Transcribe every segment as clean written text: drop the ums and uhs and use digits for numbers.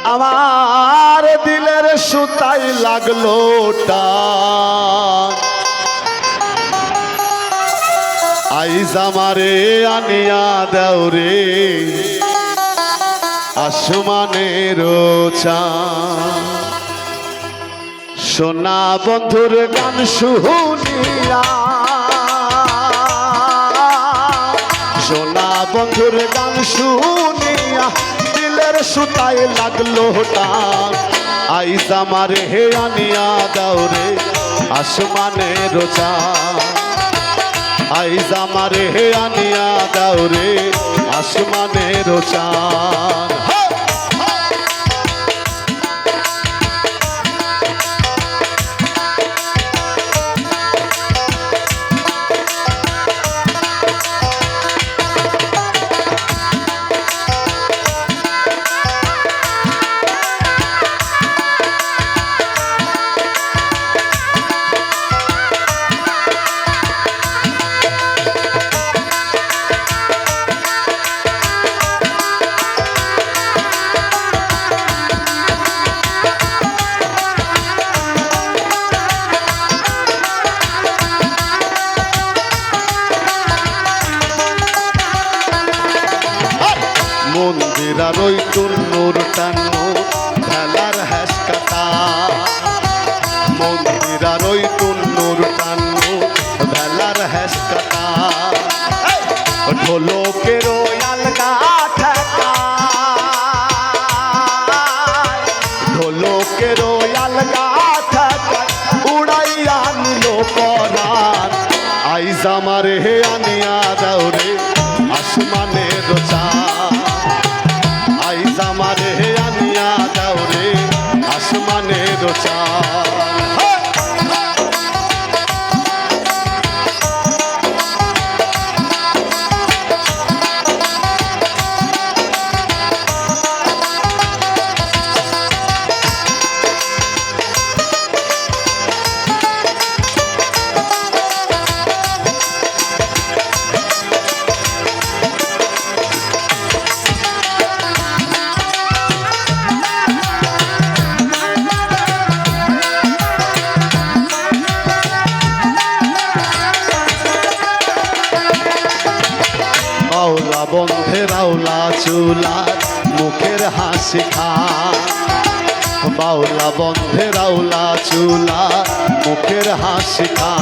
আমার দিলের সুতাই লাগলো টান আইজ আমারে আনিয়া দাও রে আসমানের চাঁদ সোনা বন্ধুর গান শুনিয়া সোনা বন্ধুর গান শুনিয়া দিলের সুতায় লাগলো টান আইজ আমার হে আনিয়া দাও রে আসমানের চাঁদ আইজ আমার হে আনিয়া দাও রে আসমানের চাঁদ মন্দিরার ওই টুন্নুর টানো ভেলার হাসকাটা মন্দিরার ওই টুন্নুর টানো ভেলার হাসকাটা ঢোলকের ওই আলগা ঠেকা ঢোলকের ওই আলগা ঠেকা উড়াইয়া নিল পরাণ আইজ আমার হে আনিয়া দাও রে আসমানের চাঁদ আইজ আমার হে আনিয়া দাও রে আসমানের চাঁদ আওলা বন্ধের আওলা চুলার মুখের হাসি খা বাউলা বন্ধের আওলা চুলার মুখের হাসি খা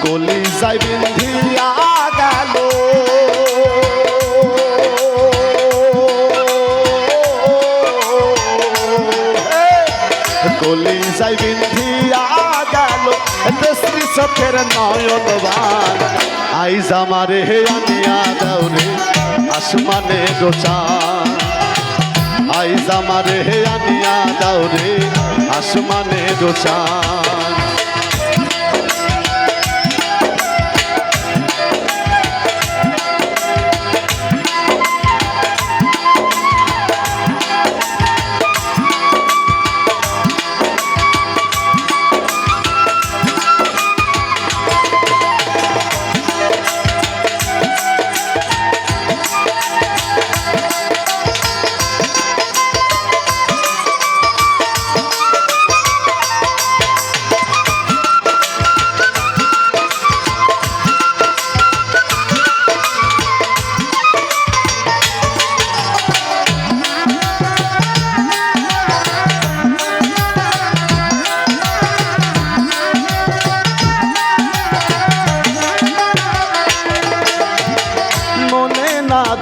গলি যাই বিন্ধিয়া গেল গলি যাই বিন্ধিয়া গেল দেশি চোখের নয়নবান আইজ আমারে হে আনিয়া দাও রে আসমানের চাঁদ আইজ আমারে হে আনিয়া দাও রে আসমানের চাঁদ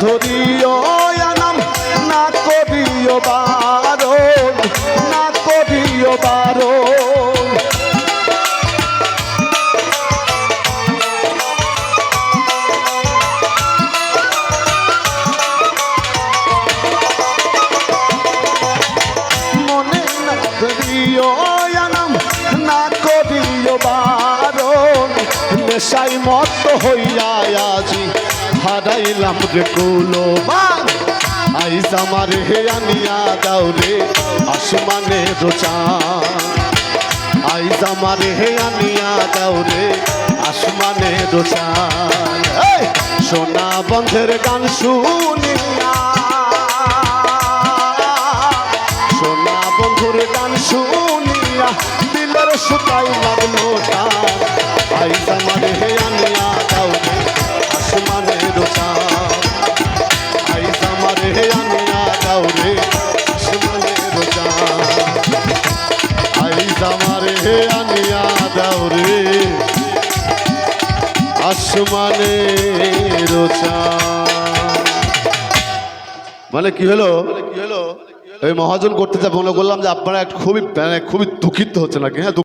ধরিও নাম না করিও বারণ না করিও বারণ মনে না ধরিও নাম না করিও বারণ নেশাই মত হইয়া আজি হারাইলাম রে কুলবান আইজ আমার হে আনিয়া দাও রে আসমানের চাঁদ আইজ আমার হে আনিয়া দাও রে আসমানের চাঁদ সোনা বন্ধের গান শুনিয়া আমার সুতাই লাগলো টান আইজ আমার হে আনিয়া দাও রে আসমানের চাঁদ আইজ আমার হে আনিয়া দাও রে আসমানের চাঁদ আইজ আমার হে আনিয়া দাও রে আসমানের চাঁদ। মানে কি হলো ওই মহাজন করতে যা মনে করলাম যে আপনারা খুবই খুবই দুঃখিত হচ্ছে নাকি? হ্যাঁ।